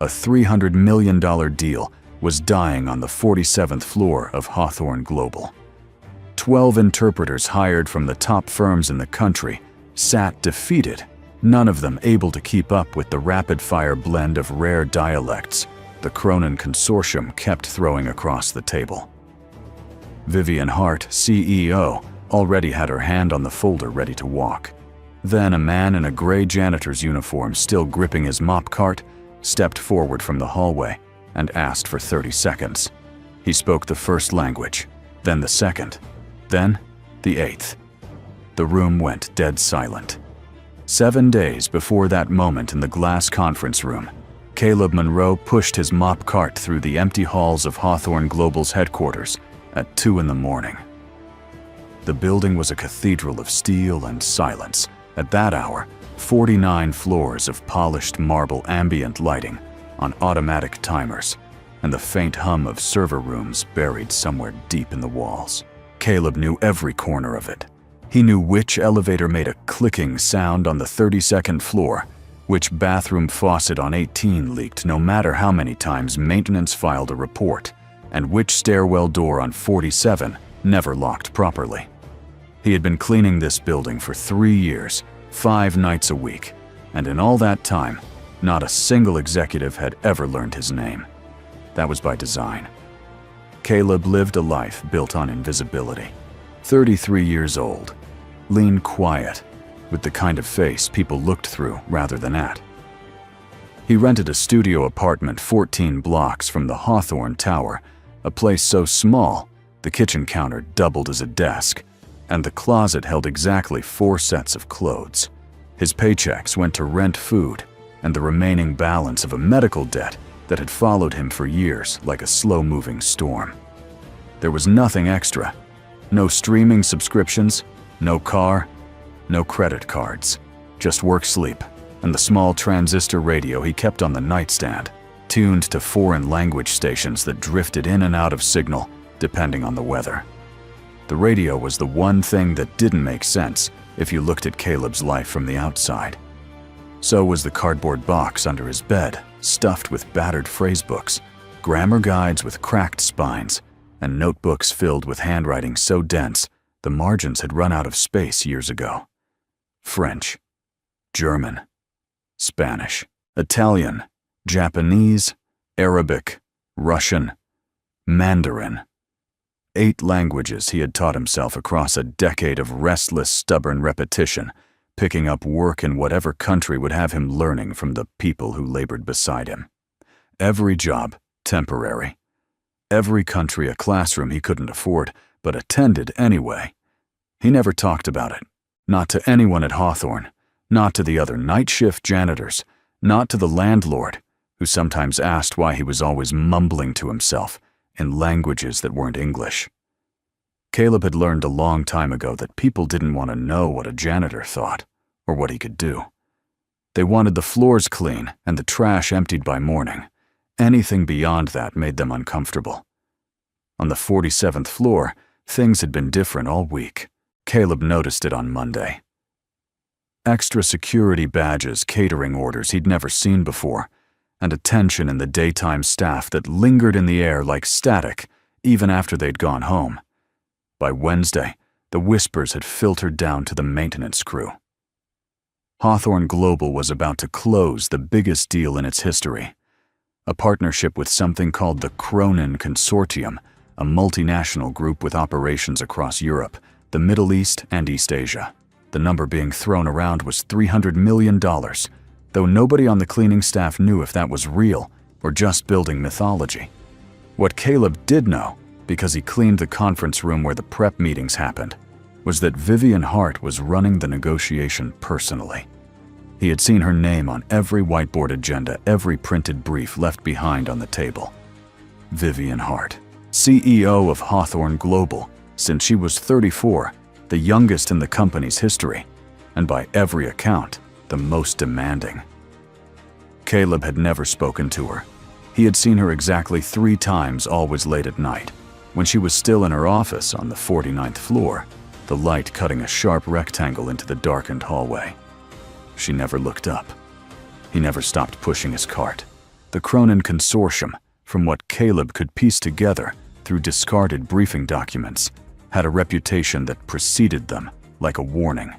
A $300 million deal was dying on the 47th floor of Hawthorne Global. 12 interpreters hired from the top firms in the country sat defeated, none of them able to keep up with the rapid-fire blend of rare dialects the Cronin Consortium kept throwing across the table. Vivian Hart, CEO, already had her hand on the folder ready to walk. Then a man in a gray janitor's uniform, still gripping his mop cart, stepped forward from the hallway and asked for 30 seconds. He spoke the first language, then the second, then the eighth. The room went dead silent. 7 days before that moment in the glass conference room, Caleb Monroe pushed his mop cart through the empty halls of Hawthorne Global's headquarters at 2 in the morning. The building was a cathedral of steel and silence. At that hour, 49 floors of polished marble ambient lighting on automatic timers, and the faint hum of server rooms buried somewhere deep in the walls. Caleb knew every corner of it. He knew which elevator made a clicking sound on the 32nd floor, which bathroom faucet on 18 leaked no matter how many times maintenance filed a report, and which stairwell door on 47 never locked properly. He had been cleaning this building for 3 years, 5 nights a week, and in all that time, not a single executive had ever learned his name. That was by design. Caleb lived a life built on invisibility. 33 years old, lean, quiet, with the kind of face people looked through rather than at. He rented a studio apartment 14 blocks from the Hawthorne Tower, a place so small the kitchen counter doubled as a desk, and the closet held exactly 4 sets of clothes. His paychecks went to rent, food, and the remaining balance of a medical debt that had followed him for years like a slow-moving storm. There was nothing extra. No streaming subscriptions, no car, no credit cards. Just work, sleep, and the small transistor radio he kept on the nightstand, tuned to foreign language stations that drifted in and out of signal depending on the weather. The radio was the one thing that didn't make sense if you looked at Caleb's life from the outside. So was the cardboard box under his bed, stuffed with battered phrasebooks, grammar guides with cracked spines, and notebooks filled with handwriting so dense the margins had run out of space years ago. French, German, Spanish, Italian, Japanese, Arabic, Russian, Mandarin. 8 languages he had taught himself across a decade of restless, stubborn repetition, picking up work in whatever country would have him learning from the people who labored beside him. Every job temporary. Every country a classroom he couldn't afford, but attended anyway. He never talked about it. Not to anyone at Hawthorne, not to the other night shift janitors, not to the landlord, who sometimes asked why he was always mumbling to himself in languages that weren't English. Caleb had learned a long time ago that people didn't want to know what a janitor thought, or what he could do. They wanted the floors clean and the trash emptied by morning. Anything beyond that made them uncomfortable. On the 47th floor, things had been different all week. Caleb noticed it on Monday. Extra security badges, catering orders he'd never seen before, and a tension in the daytime staff that lingered in the air like static even after they'd gone home. By Wednesday, the whispers had filtered down to the maintenance crew. Hawthorne Global was about to close the biggest deal in its history, a partnership with something called the Cronin Consortium, a multinational group with operations across Europe, the Middle East, and East Asia. The number being thrown around was $300 million, though nobody on the cleaning staff knew if that was real or just building mythology. What Caleb did know, because he cleaned the conference room where the prep meetings happened, was that Vivian Hart was running the negotiation personally. He had seen her name on every whiteboard agenda, every printed brief left behind on the table. Vivian Hart, CEO of Hawthorne Global, since she was 34, the youngest in the company's history, and by every account, the most demanding. Caleb had never spoken to her. He had seen her exactly 3 times, always late at night, when she was still in her office on the 49th floor, the light cutting a sharp rectangle into the darkened hallway. She never looked up. He never stopped pushing his cart. The Cronin Consortium, from what Caleb could piece together through discarded briefing documents, had a reputation that preceded them like a warning.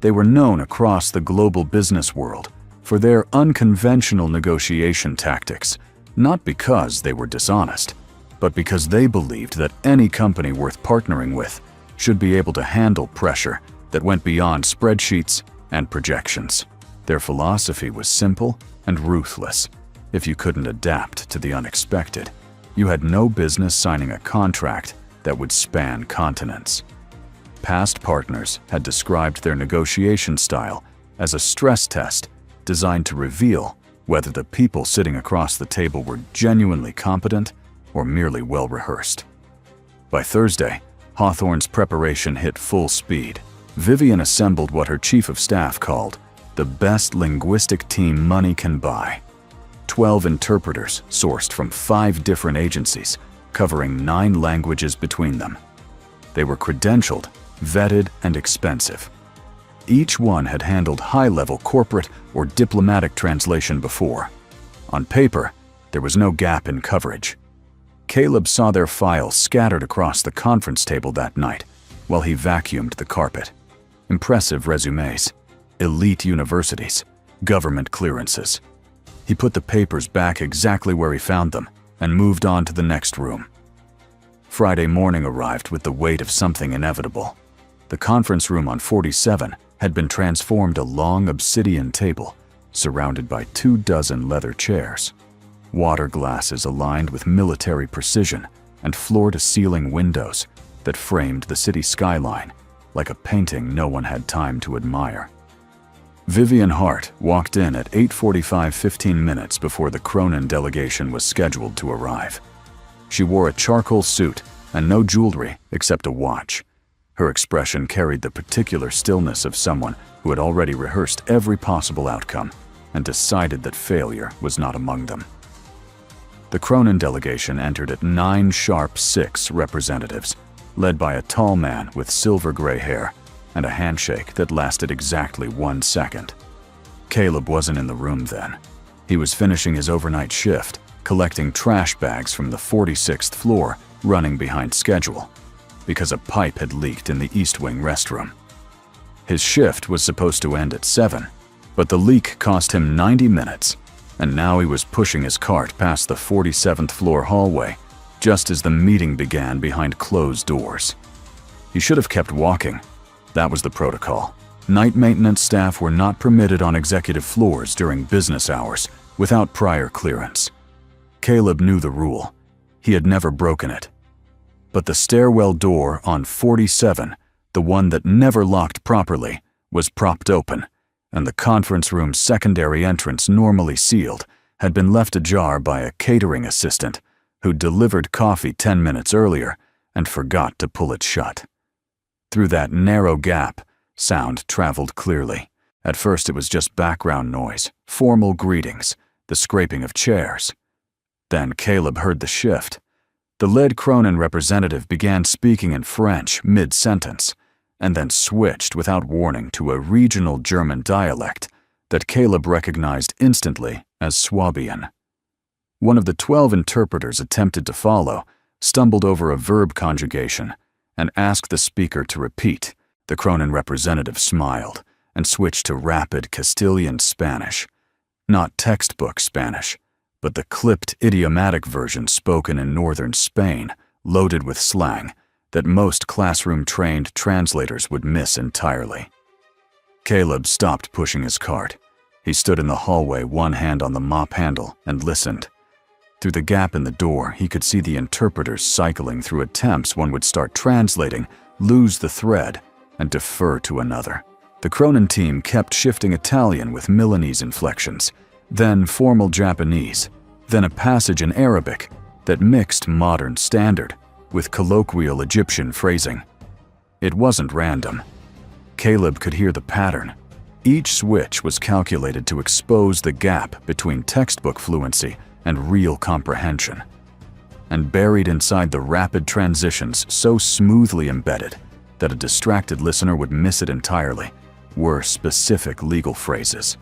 They were known across the global business world for their unconventional negotiation tactics, not because they were dishonest, but because they believed that any company worth partnering with should be able to handle pressure that went beyond spreadsheets and projections. Their philosophy was simple and ruthless. If you couldn't adapt to the unexpected, you had no business signing a contract that would span continents. Past partners had described their negotiation style as a stress test designed to reveal whether the people sitting across the table were genuinely competent or merely well-rehearsed. By Thursday, Hawthorne's preparation hit full speed. Vivian assembled what her chief of staff called the best linguistic team money can buy. 12 interpreters sourced from 5 different agencies, covering 9 languages between them. They were credentialed, vetted, and expensive. Each one had handled high-level corporate or diplomatic translation before. On paper, there was no gap in coverage. Caleb saw their files scattered across the conference table that night while he vacuumed the carpet. Impressive resumes, elite universities, government clearances. He put the papers back exactly where he found them and moved on to the next room. Friday morning arrived with the weight of something inevitable. The conference room on 47 had been transformed a long obsidian table surrounded by 24 leather chairs. Water glasses aligned with military precision and floor-to-ceiling windows that framed the city skyline like a painting no one had time to admire. Vivian Hart walked in at 8:45, 15 minutes before the Cronin delegation was scheduled to arrive. She wore a charcoal suit and no jewelry except a watch. Her expression carried the particular stillness of someone who had already rehearsed every possible outcome and decided that failure was not among them. The Cronin delegation entered at 9 sharp 6 representatives, led by a tall man with silver-gray hair and a handshake that lasted exactly 1 second. Caleb wasn't in the room then. He was finishing his overnight shift, collecting trash bags from the 46th floor, running behind schedule, because a pipe had leaked in the East Wing restroom. His shift was supposed to end at 7, but the leak cost him 90 minutes, and now he was pushing his cart past the 47th floor hallway just as the meeting began behind closed doors. He should have kept walking. That was the protocol. Night maintenance staff were not permitted on executive floors during business hours without prior clearance. Caleb knew the rule. He had never broken it. But the stairwell door on 47, the one that never locked properly, was propped open, and the conference room's secondary entrance, normally sealed, had been left ajar by a catering assistant who delivered coffee 10 minutes earlier and forgot to pull it shut. Through that narrow gap, sound traveled clearly. At first it was just background noise, formal greetings, the scraping of chairs. Then Caleb heard the shift. The lead Cronin representative began speaking in French mid-sentence, and then switched without warning to a regional German dialect that Caleb recognized instantly as Swabian. One of the 12 interpreters attempted to follow, stumbled over a verb conjugation, and asked the speaker to repeat. The Cronin representative smiled and switched to rapid Castilian Spanish. Not textbook Spanish, but the clipped idiomatic version spoken in northern Spain, loaded with slang that most classroom-trained translators would miss entirely. Caleb stopped pushing his cart. He stood in the hallway, one hand on the mop handle, and listened. Through the gap in the door, he could see the interpreters cycling through attempts one would start translating, lose the thread, and defer to another. The Cronin team kept shifting Italian with Milanese inflections, then formal Japanese, then a passage in Arabic that mixed modern standard with colloquial Egyptian phrasing. It wasn't random. Caleb could hear the pattern. Each switch was calculated to expose the gap between textbook fluency and real comprehension. And buried inside the rapid transitions so smoothly embedded that a distracted listener would miss it entirely were specific legal phrases.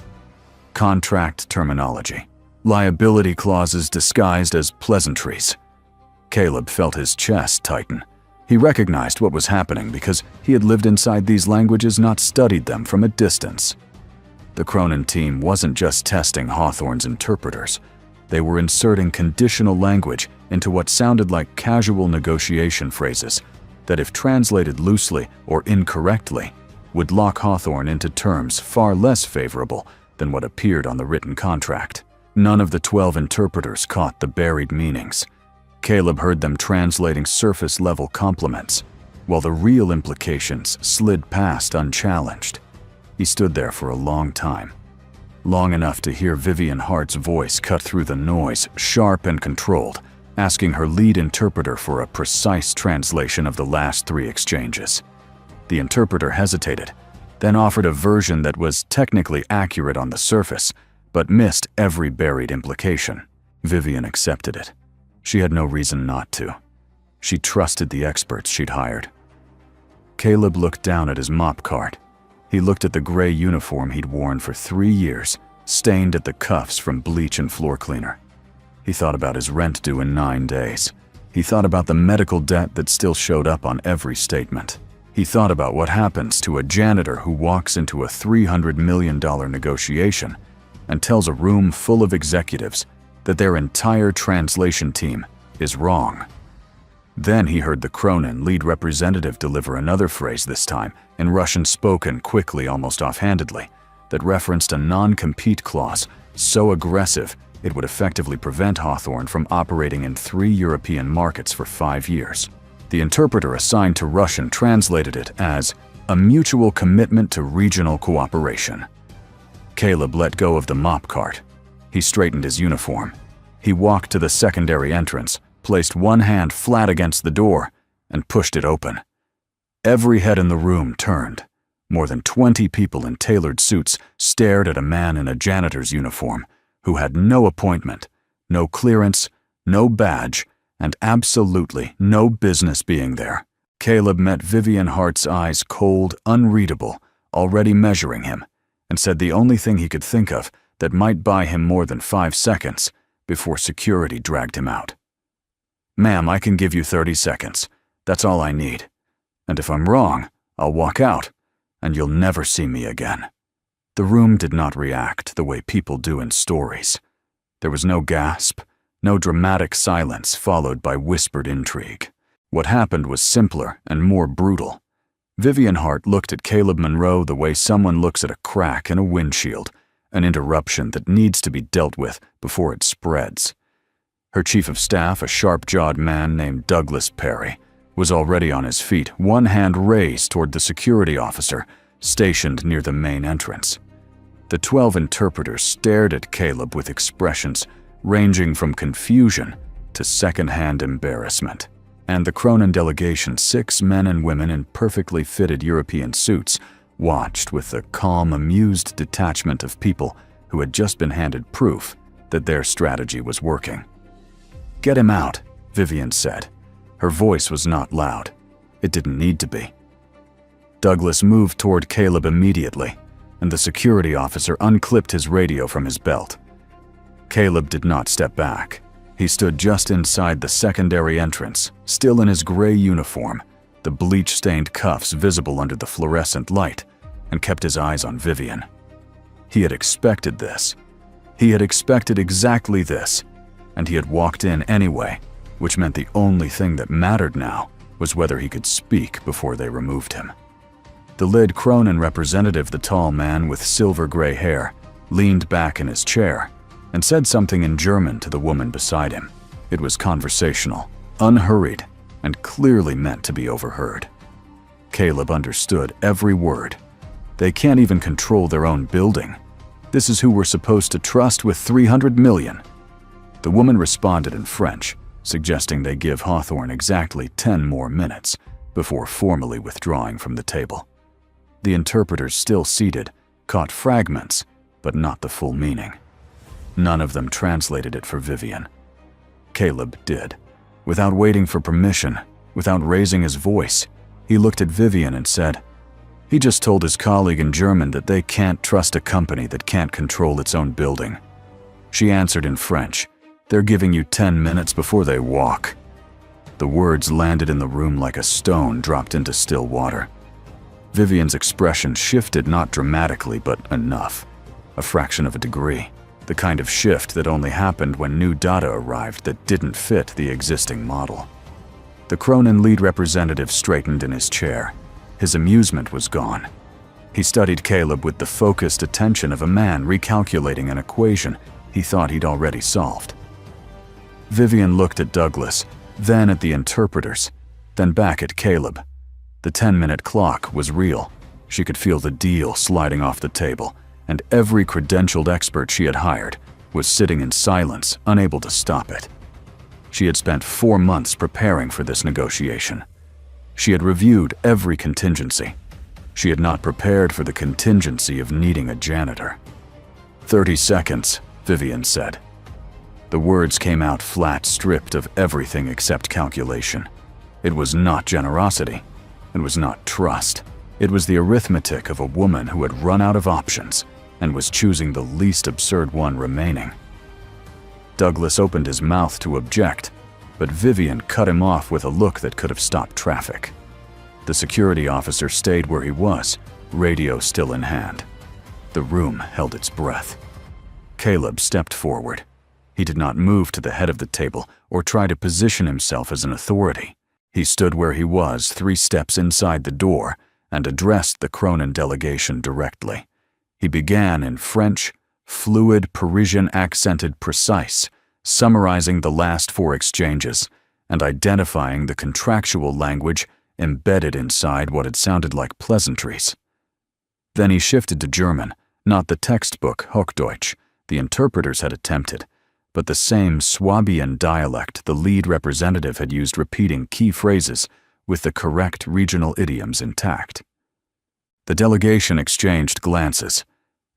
Contract terminology, liability clauses disguised as pleasantries. Caleb felt his chest tighten. He recognized what was happening because he had lived inside these languages, not studied them from a distance. The Cronin team wasn't just testing Hawthorne's interpreters. They were inserting conditional language into what sounded like casual negotiation phrases that, if translated loosely or incorrectly, would lock Hawthorne into terms far less favorable than what appeared on the written contract. None of the 12 interpreters caught the buried meanings. Caleb heard them translating surface-level compliments, while the real implications slid past unchallenged. He stood there for a long time, long enough to hear Vivian Hart's voice cut through the noise, sharp and controlled, asking her lead interpreter for a precise translation of the last 3 exchanges. The interpreter hesitated, then offered a version that was technically accurate on the surface, but missed every buried implication. Vivian accepted it. She had no reason not to. She trusted the experts she'd hired. Caleb looked down at his mop cart. He looked at the gray uniform he'd worn for 3 years, stained at the cuffs from bleach and floor cleaner. He thought about his rent due in 9 days. He thought about the medical debt that still showed up on every statement. He thought about what happens to a janitor who walks into a $300 million negotiation and tells a room full of executives that their entire translation team is wrong. Then he heard the Cronin lead representative deliver another phrase, this time in Russian, spoken quickly, almost offhandedly, that referenced a non-compete clause so aggressive it would effectively prevent Hawthorne from operating in 3 European markets for 5 years. The interpreter assigned to Russian translated it as a mutual commitment to regional cooperation. Caleb let go of the mop cart. He straightened his uniform. He walked to the secondary entrance, placed one hand flat against the door, and pushed it open. Every head in the room turned. More than 20 people in tailored suits stared at a man in a janitor's uniform who had no appointment, no clearance, no badge, and absolutely no business being there. Caleb met Vivian Hart's eyes, cold, unreadable, already measuring him, and said the only thing he could think of that might buy him more than 5 seconds before security dragged him out. "Ma'am, I can give you 30 seconds. That's all I need. And if I'm wrong, I'll walk out, and you'll never see me again." The room did not react the way people do in stories. There was no gasp, no dramatic silence followed by whispered intrigue. What happened was simpler and more brutal. Vivian Hart looked at Caleb Monroe the way someone looks at a crack in a windshield, an interruption that needs to be dealt with before it spreads. Her chief of staff, a sharp-jawed man named Douglas Perry, was already on his feet, one hand raised toward the security officer stationed near the main entrance. The 12 interpreters stared at Caleb with expressions ranging from confusion to second-hand embarrassment. And the Cronin delegation, 6 men and women in perfectly fitted European suits, watched with the calm, amused detachment of people who had just been handed proof that their strategy was working. "Get him out," Vivian said. Her voice was not loud. It didn't need to be. Douglas moved toward Caleb immediately, and the security officer unclipped his radio from his belt. Caleb did not step back. He stood just inside the secondary entrance, still in his gray uniform, the bleach-stained cuffs visible under the fluorescent light, and kept his eyes on Vivian. He had expected this. He had expected exactly this, and he had walked in anyway, which meant the only thing that mattered now was whether he could speak before they removed him. The Lyd Cronin representative, the tall man with silver-gray hair, leaned back in his chair and said something in German to the woman beside him. It was conversational, unhurried, and clearly meant to be overheard. Caleb understood every word. They can't even control their own building. This is who we're supposed to trust with 300 million. The woman responded in French, suggesting they give Hawthorne exactly 10 more minutes before formally withdrawing from the table. The interpreters, still seated, caught fragments, but not the full meaning. None of them translated it for Vivian. Caleb did. Without waiting for permission, without raising his voice, he looked at Vivian and said, "He just told his colleague in German that they can't trust a company that can't control its own building." She answered in French. "They're giving you 10 minutes before they walk." The words landed in the room like a stone dropped into still water. Vivian's expression shifted not dramatically, but enough. A fraction of a degree. The kind of shift that only happened when new data arrived that didn't fit the existing model. The Cronin lead representative straightened in his chair. His amusement was gone. He studied Caleb with the focused attention of a man recalculating an equation he thought he'd already solved. Vivian looked at Douglas, then at the interpreters, then back at Caleb. The 10-minute clock was real. She could feel the deal sliding off the table, and every credentialed expert she had hired was sitting in silence, unable to stop it. She had spent 4 months preparing for this negotiation. She had reviewed every contingency. She had not prepared for the contingency of needing a janitor. 30 seconds, Vivian said. The words came out flat, stripped of everything except calculation. It was not generosity. It was not trust. It was the arithmetic of a woman who had run out of options and was choosing the least absurd one remaining. Douglas opened his mouth to object, but Vivian cut him off with a look that could have stopped traffic. The security officer stayed where he was, radio still in hand. The room held its breath. Caleb stepped forward. He did not move to the head of the table or try to position himself as an authority. He stood where he was, 3 steps inside the door, and addressed the Cronin delegation directly. He began in French, fluid, Parisian-accented precise, summarizing the last 4 exchanges and identifying the contractual language embedded inside what had sounded like pleasantries. Then he shifted to German, not the textbook Hochdeutsch the interpreters had attempted, but the same Swabian dialect the lead representative had used, repeating key phrases with the correct regional idioms intact. The delegation exchanged glances.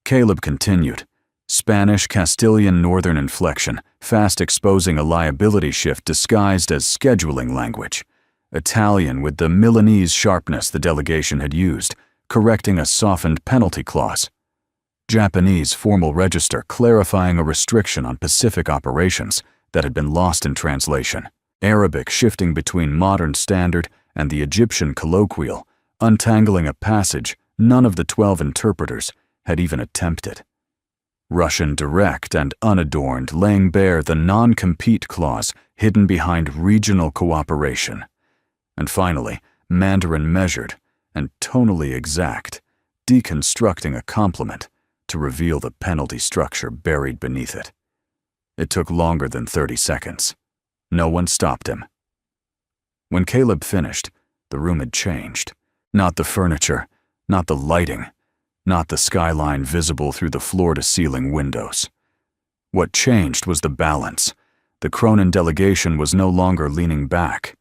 Caleb continued. Spanish, Castilian northern inflection, fast exposing a liability shift disguised as scheduling language. Italian with the Milanese sharpness the delegation had used, correcting a softened penalty clause. Japanese formal register clarifying a restriction on Pacific operations that had been lost in translation. Arabic shifting between modern standard and the Egyptian colloquial, untangling a passage none of the 12 interpreters had even attempted. Russian direct and unadorned, laying bare the non-compete clause hidden behind regional cooperation. And finally, Mandarin measured and tonally exact, deconstructing a compliment to reveal the penalty structure buried beneath it. It took longer than 30 seconds. No one stopped him. When Caleb finished, the room had changed. Not the furniture, not the lighting, not the skyline visible through the floor-to-ceiling windows. What changed was the balance. The Cronin delegation was no longer leaning back.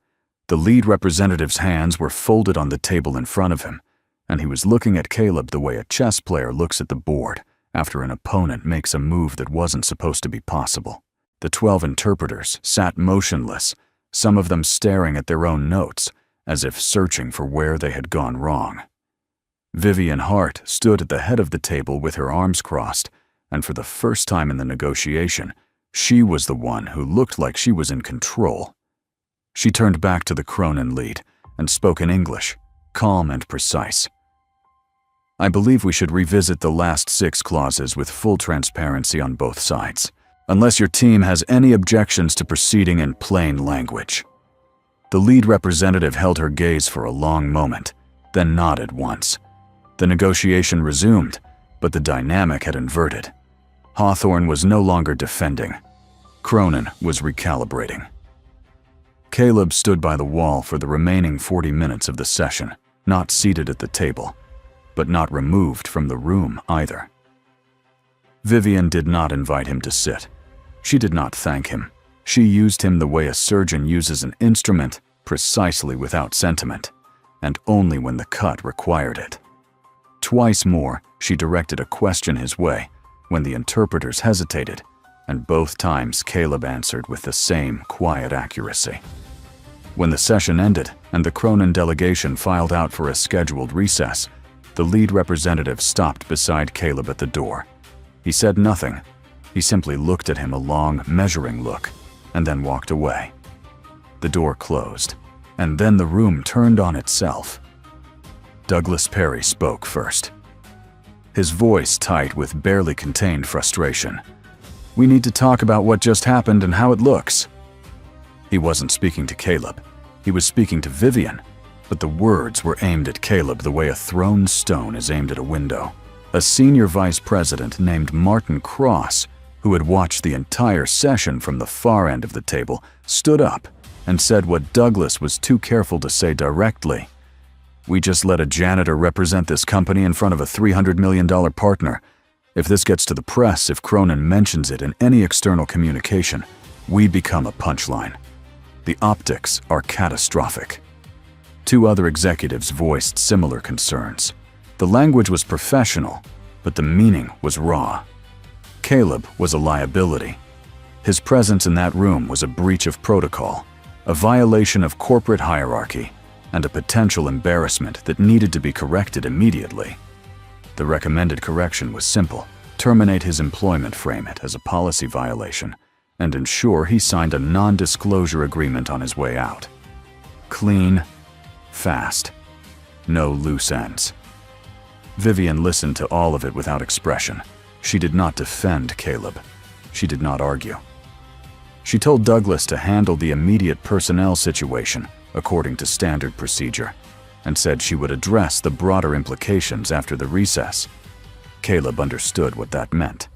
The lead representative's hands were folded on the table in front of him, and he was looking at Caleb the way a chess player looks at the board after an opponent makes a move that wasn't supposed to be possible. The 12 interpreters sat motionless, some of them staring at their own notes, as if searching for where they had gone wrong. Vivian Hart stood at the head of the table with her arms crossed, and for the first time in the negotiation, she was the one who looked like she was in control. She turned back to the Cronin lead and spoke in English, calm and precise. I believe we should revisit the last 6 clauses with full transparency on both sides, unless your team has any objections to proceeding in plain language. The lead representative held her gaze for a long moment, then nodded once. The negotiation resumed, but the dynamic had inverted. Hawthorne was no longer defending. Cronin was recalibrating. Caleb stood by the wall for the remaining 40 minutes of the session, not seated at the table, but not removed from the room either. Vivian did not invite him to sit. She did not thank him. She used him the way a surgeon uses an instrument, precisely without sentiment, and only when the cut required it. Twice more, she directed a question his way when the interpreters hesitated, and both times Caleb answered with the same quiet accuracy. When the session ended and the Cronin delegation filed out for a scheduled recess, the lead representative stopped beside Caleb at the door. He said nothing, He simply looked at him, a long, measuring look, and then walked away. The door closed, and then the room turned on itself. Douglas Perry spoke first. His voice tight with barely contained frustration. "We need to talk about what just happened and how it looks." He wasn't speaking to Caleb. He was speaking to Vivian, but the words were aimed at Caleb the way a thrown stone is aimed at a window. A senior vice president named Martin Cross, who had watched the entire session from the far end of the table, stood up and said what Douglas was too careful to say directly. "We just let a janitor represent this company in front of a $300 million partner. If this gets to the press, if Cronin mentions it in any external communication, we become a punchline. The optics are catastrophic." Two other executives voiced similar concerns. The language was professional, but the meaning was raw. Caleb was a liability. His presence in that room was a breach of protocol, a violation of corporate hierarchy, and a potential embarrassment that needed to be corrected immediately. The recommended correction was simple: terminate his employment, frame it as a policy violation, and ensure he signed a non-disclosure agreement on his way out. Clean, fast, no loose ends. Vivian listened to all of it without expression. She did not defend Caleb. She did not argue. She told Douglas to handle the immediate personnel situation according to standard procedure, and said she would address the broader implications after the recess. Caleb understood what that meant.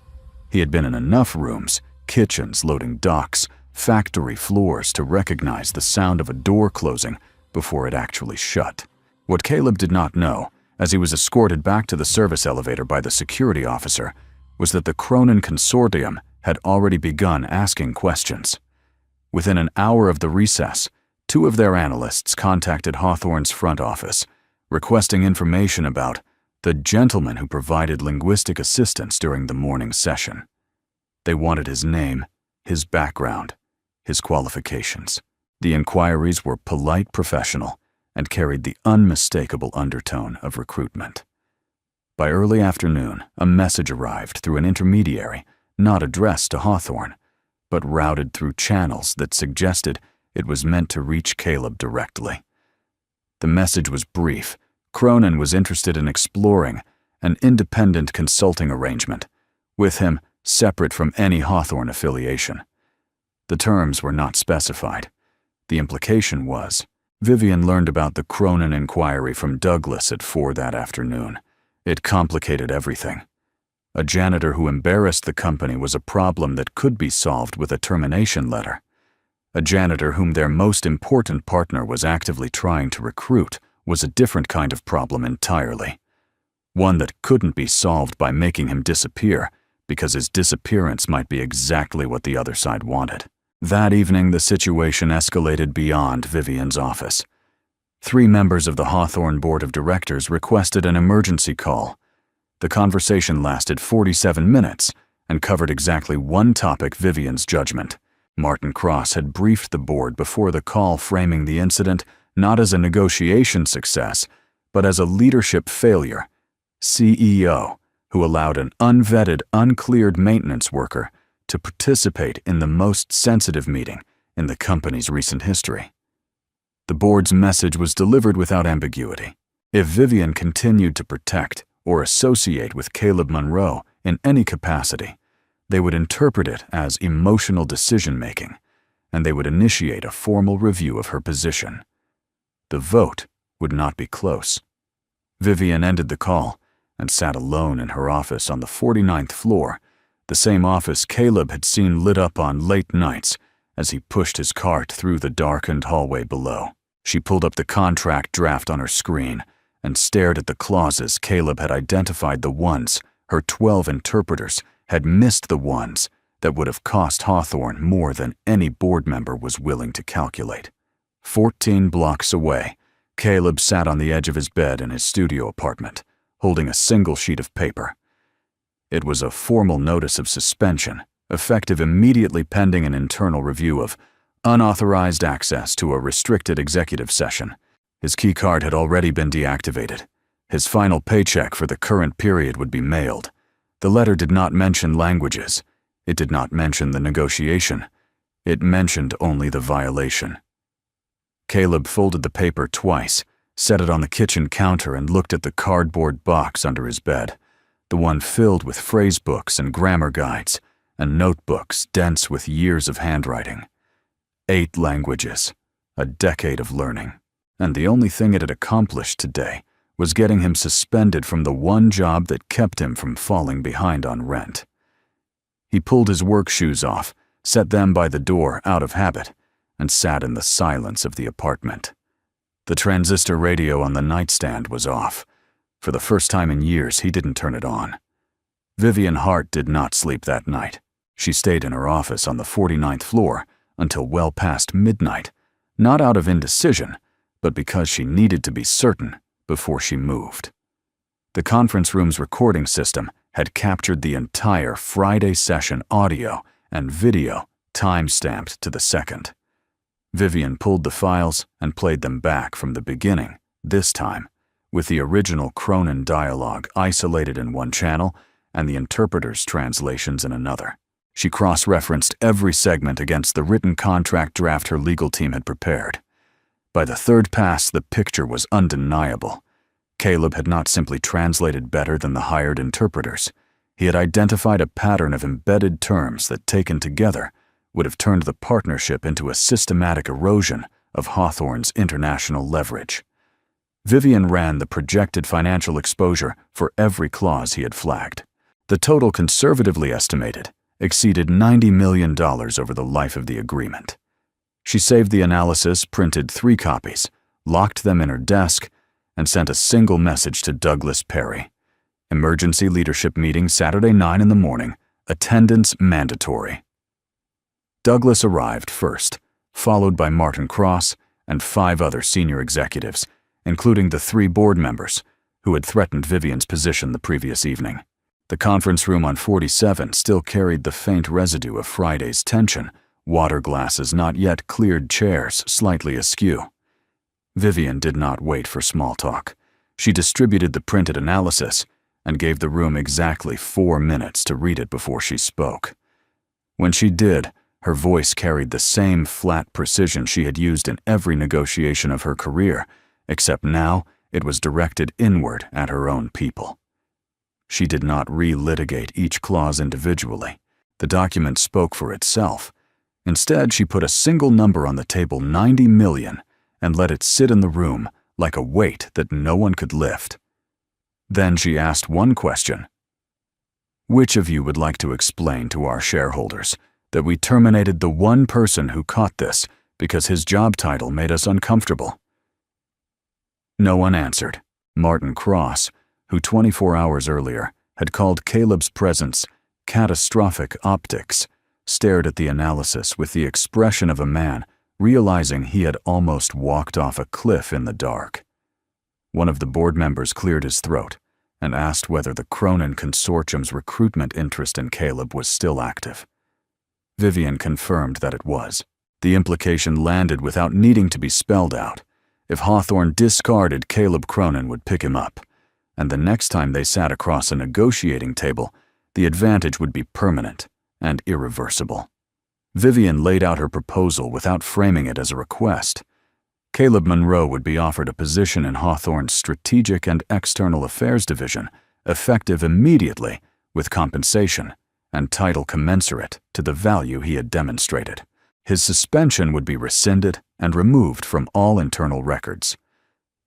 He had been in enough rooms, kitchens, loading docks, factory floors to recognize the sound of a door closing before it actually shut. What Caleb did not know, as he was escorted back to the service elevator by the security officer, was that the Cronin Consortium had already begun asking questions. Within an hour of the recess, two of their analysts contacted Hawthorne's front office, requesting information about the gentleman who provided linguistic assistance during the morning session. They wanted his name, his background, his qualifications. The inquiries were polite, professional, and carried the unmistakable undertone of recruitment. By early afternoon, a message arrived through an intermediary, not addressed to Hawthorne, but routed through channels that suggested it was meant to reach Caleb directly. The message was brief. Cronin was interested in exploring an independent consulting arrangement, with him separate from any Hawthorne affiliation. The terms were not specified. The implication was, Vivian learned about the Cronin inquiry from Douglas at 4 that afternoon. It complicated everything. A janitor who embarrassed the company was a problem that could be solved with a termination letter. A janitor whom their most important partner was actively trying to recruit was a different kind of problem entirely. One that couldn't be solved by making him disappear, because his disappearance might be exactly what the other side wanted. That evening, the situation escalated beyond Vivian's office. 3 members of the Hawthorne Board of Directors requested an emergency call. The conversation lasted 47 minutes and covered exactly one topic: Vivian's judgment. Martin Cross had briefed the board before the call, framing the incident not as a negotiation success, but as a leadership failure. CEO, who allowed an unvetted, uncleared maintenance worker to participate in the most sensitive meeting in the company's recent history. The board's message was delivered without ambiguity. If Vivian continued to protect or associate with Caleb Monroe in any capacity, they would interpret it as emotional decision-making, and they would initiate a formal review of her position. The vote would not be close. Vivian ended the call and sat alone in her office on the 49th floor, the same office Caleb had seen lit up on late nights as he pushed his cart through the darkened hallway below. She pulled up the contract draft on her screen and stared at the clauses Caleb had identified, the ones her 12 interpreters had missed, the ones that would have cost Hawthorne more than any board member was willing to calculate. 14 blocks away, Caleb sat on the edge of his bed in his studio apartment, holding a single sheet of paper. It was a formal notice of suspension, effective immediately pending an internal review of unauthorized access to a restricted executive session. His keycard had already been deactivated. His final paycheck for the current period would be mailed. The letter did not mention languages. It did not mention the negotiation. It mentioned only the violation. Caleb folded the paper twice, set it on the kitchen counter, and looked at the cardboard box under his bed, the one filled with phrase books and grammar guides, and notebooks dense with years of handwriting. 8 languages, a decade of learning. And the only thing it had accomplished today was getting him suspended from the one job that kept him from falling behind on rent. He pulled his work shoes off, set them by the door out of habit, and sat in the silence of the apartment. The transistor radio on the nightstand was off. For the first time in years, he didn't turn it on. Vivian Hart did not sleep that night. She stayed in her office on the 49th floor until well past midnight, not out of indecision, but because she needed to be certain before she moved. The conference room's recording system had captured the entire Friday session audio and video, time-stamped to the second. Vivian pulled the files and played them back from the beginning, this time, with the original Cronin dialogue isolated in one channel and the interpreter's translations in another. She cross-referenced every segment against the written contract draft her legal team had prepared. By the third pass, the picture was undeniable. Caleb had not simply translated better than the hired interpreters. He had identified a pattern of embedded terms that, taken together, would have turned the partnership into a systematic erosion of Hawthorne's international leverage. Vivian ran the projected financial exposure for every clause he had flagged. The total, conservatively estimated, exceeded $90 million over the life of the agreement. She saved the analysis, printed 3 copies, locked them in her desk, and sent a single message to Douglas Perry. Emergency leadership meeting Saturday 9 in the morning, attendance mandatory. Douglas arrived first, followed by Martin Cross and 5 other senior executives, including the 3 board members who had threatened Vivian's position the previous evening. The conference room on 47 still carried the faint residue of Friday's tension, water glasses, not yet cleared chairs slightly askew. Vivian did not wait for small talk. She distributed the printed analysis and gave the room exactly 4 minutes to read it before she spoke. When she did, her voice carried the same flat precision she had used in every negotiation of her career, except now it was directed inward at her own people. She did not relitigate each clause individually. The document spoke for itself. Instead, she put a single number on the table, 90 million, and let it sit in the room like a weight that no one could lift. Then she asked one question. Which of you would like to explain to our shareholders that we terminated the one person who caught this because his job title made us uncomfortable? No one answered. Martin Cross, who 24 hours earlier had called Caleb's presence catastrophic optics, stared at the analysis with the expression of a man realizing he had almost walked off a cliff in the dark. One of the board members cleared his throat and asked whether the Cronin Consortium's recruitment interest in Caleb was still active. Vivian confirmed that it was. The implication landed without needing to be spelled out. If Hawthorne discarded, Caleb Cronin would pick him up, and the next time they sat across a negotiating table, the advantage would be permanent and irreversible. Vivian laid out her proposal without framing it as a request. Caleb Monroe would be offered a position in Hawthorne's Strategic and External Affairs Division, effective immediately, with compensation and title commensurate to the value he had demonstrated. His suspension would be rescinded and removed from all internal records.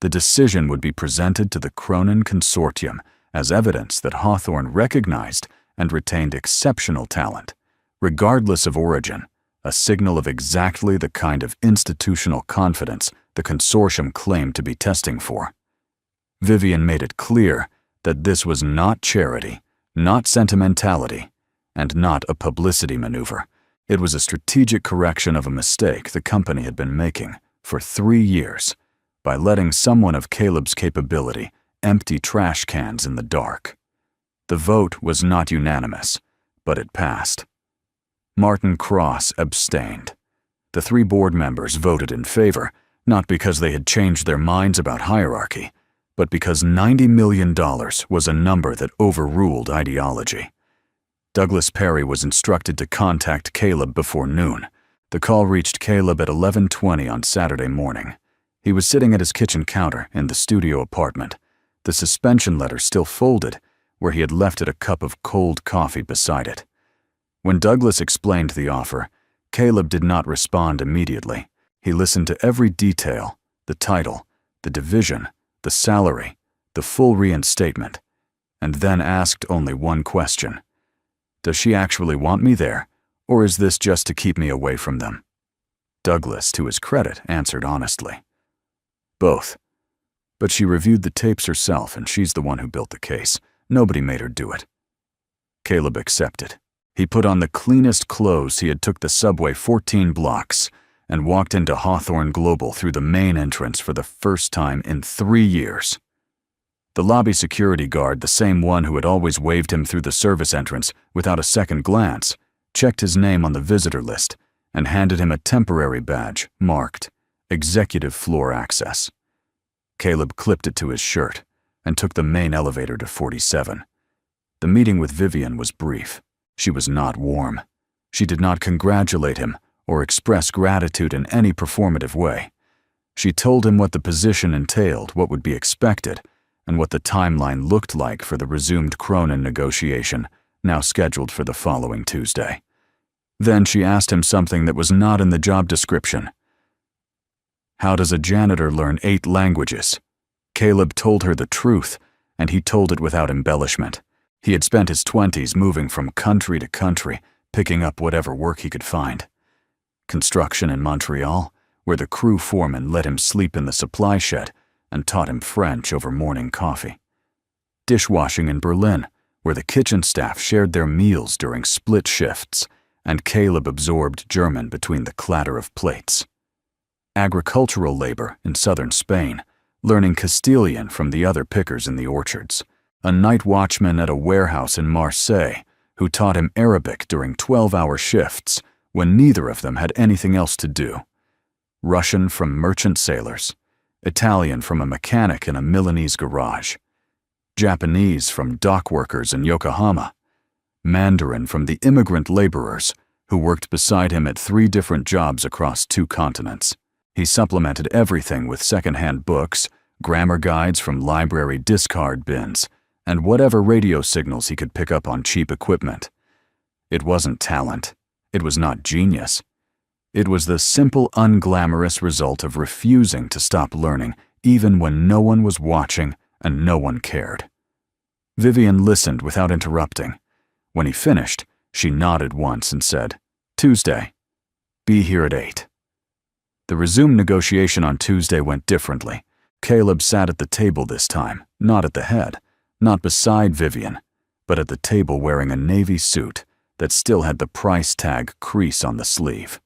The decision would be presented to the Cronin Consortium as evidence that Hawthorne recognized and retained exceptional talent, regardless of origin, a signal of exactly the kind of institutional confidence the consortium claimed to be testing for. Vivian made it clear that this was not charity, not sentimentality, and not a publicity maneuver. It was a strategic correction of a mistake the company had been making for 3 years by letting someone of Caleb's capability empty trash cans in the dark. The vote was not unanimous, but it passed. Martin Cross abstained. The 3 board members voted in favor, not because they had changed their minds about hierarchy, but because $90 million was a number that overruled ideology. Douglas Perry was instructed to contact Caleb before noon. The call reached Caleb at 11:20 on Saturday morning. He was sitting at his kitchen counter in the studio apartment, the suspension letter still folded, where he had left it a cup of cold coffee beside it. When Douglas explained the offer, Caleb did not respond immediately. He listened to every detail, the title, the division, the salary, the full reinstatement, and then asked only one question. Does she actually want me there, or is this just to keep me away from them? Douglas, to his credit, answered honestly. Both. But she reviewed the tapes herself, and she's the one who built the case. Nobody made her do it. Caleb accepted. He put on the cleanest clothes he had took the subway 14 blocks and walked into Hawthorne Global through the main entrance for the first time in 3 years. The lobby security guard, the same one who had always waved him through the service entrance without a second glance, checked his name on the visitor list and handed him a temporary badge marked Executive Floor Access. Caleb clipped it to his shirt and took the main elevator to 47. The meeting with Vivian was brief. She was not warm. She did not congratulate him or express gratitude in any performative way. She told him what the position entailed, what would be expected, and what the timeline looked like for the resumed Cronin negotiation, now scheduled for the following Tuesday. Then she asked him something that was not in the job description. How does a janitor learn 8 languages? Caleb told her the truth, and he told it without embellishment. He had spent his 20s moving from country to country, picking up whatever work he could find. Construction in Montreal, where the crew foreman let him sleep in the supply shed and taught him French over morning coffee. Dishwashing in Berlin, where the kitchen staff shared their meals during split shifts, and Caleb absorbed German between the clatter of plates. Agricultural labor in southern Spain, learning Castilian from the other pickers in the orchards. A night watchman at a warehouse in Marseille who taught him Arabic during 12-hour shifts when neither of them had anything else to do. Russian from merchant sailors. Italian from a mechanic in a Milanese garage. Japanese from dock workers in Yokohama. Mandarin from the immigrant laborers who worked beside him at 3 different jobs across 2 continents. He supplemented everything with secondhand books, grammar guides from library discard bins, and whatever radio signals he could pick up on cheap equipment. It wasn't talent. It was not genius. It was the simple, unglamorous result of refusing to stop learning, even when no one was watching and no one cared. Vivian listened without interrupting. When he finished, she nodded once and said, "Tuesday. Be here at 8. The resumed negotiation on Tuesday went differently. Caleb sat at the table this time, not at the head, not beside Vivian, but at the table wearing a navy suit that still had the price tag crease on the sleeve.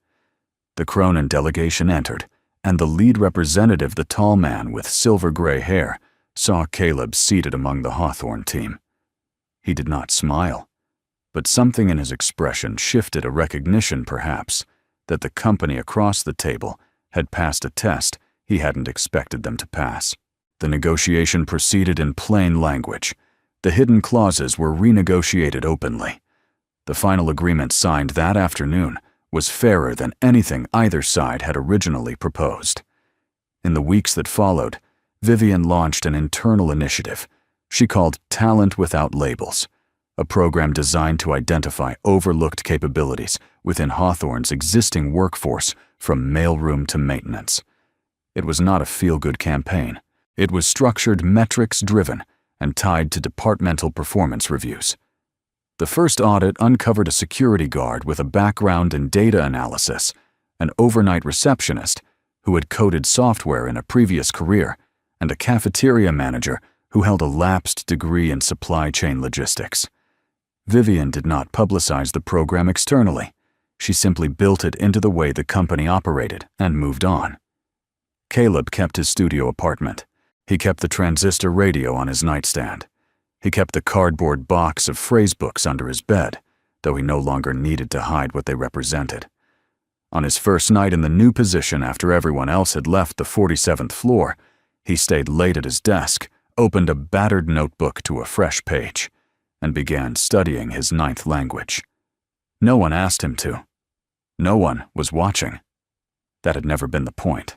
The Cronin delegation entered, and the lead representative, the tall man with silver-gray hair, saw Caleb seated among the Hawthorne team. He did not smile, but something in his expression shifted a recognition, perhaps, that the company across the table had passed a test he hadn't expected them to pass. The negotiation proceeded in plain language. The hidden clauses were renegotiated openly. The final agreement signed that afternoon was fairer than anything either side had originally proposed. In the weeks that followed, Vivian launched an internal initiative she called Talent Without Labels, a program designed to identify overlooked capabilities within Hawthorne's existing workforce from mailroom to maintenance. It was not a feel-good campaign. It was structured, metrics-driven, and tied to departmental performance reviews. The first audit uncovered a security guard with a background in data analysis, an overnight receptionist who had coded software in a previous career, and a cafeteria manager who held a lapsed degree in supply chain logistics. Vivian did not publicize the program externally. She simply built it into the way the company operated and moved on. Caleb kept his studio apartment. He kept the transistor radio on his nightstand. He kept the cardboard box of phrase books under his bed, though he no longer needed to hide what they represented. On his first night in the new position after everyone else had left the 47th floor, he stayed late at his desk, opened a battered notebook to a fresh page, and began studying his ninth language. No one asked him to. No one was watching. That had never been the point.